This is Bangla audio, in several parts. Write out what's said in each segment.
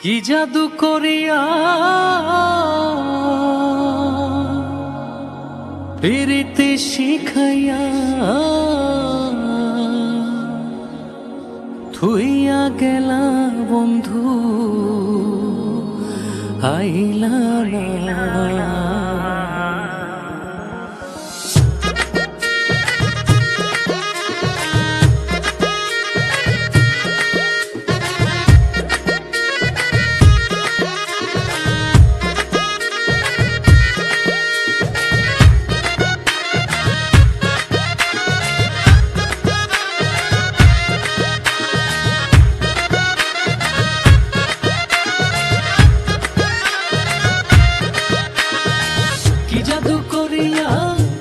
কি জাদু করিয়া প্রীতি শিখাইয়া থুইয়া গেলা বন্ধু আইলা না। কি জাদু করিয়া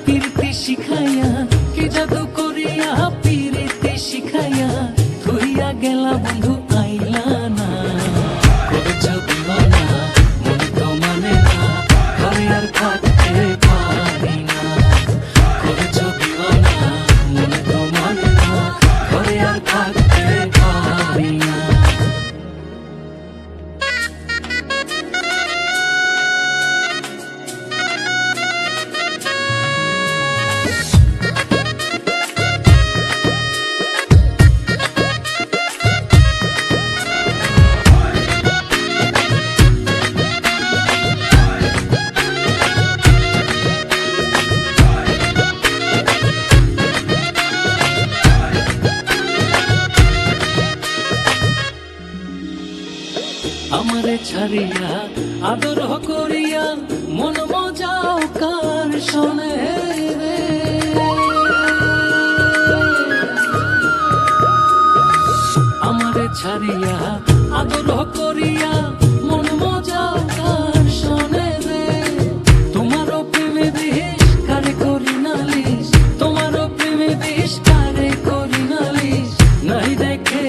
প্রীতি শিখাইয়া, কি জাদু করিয়া প্রীতি শিখাইয়া থুইয়া গেলা বন্ধু আইলা না। করেছ দিওয়ানা মন তো মানে না, ঘরে আর থাকতে পারি না। করেছ দিওয়ানা মন তো মানে না, ঘরে আর থাকতে পারি না। আমারে ছাড়িয়া আদর করিয়া মন মজাও কার শোনে রে। আমারে ছাড়িয়া আদর করিয়া মন মজাও কার শোনে রে। তোমারও প্রেমে বিষ কারে করি নালিশ, তোমারও প্রেমে বিষ কারে করি নালিশ। নাই দেখে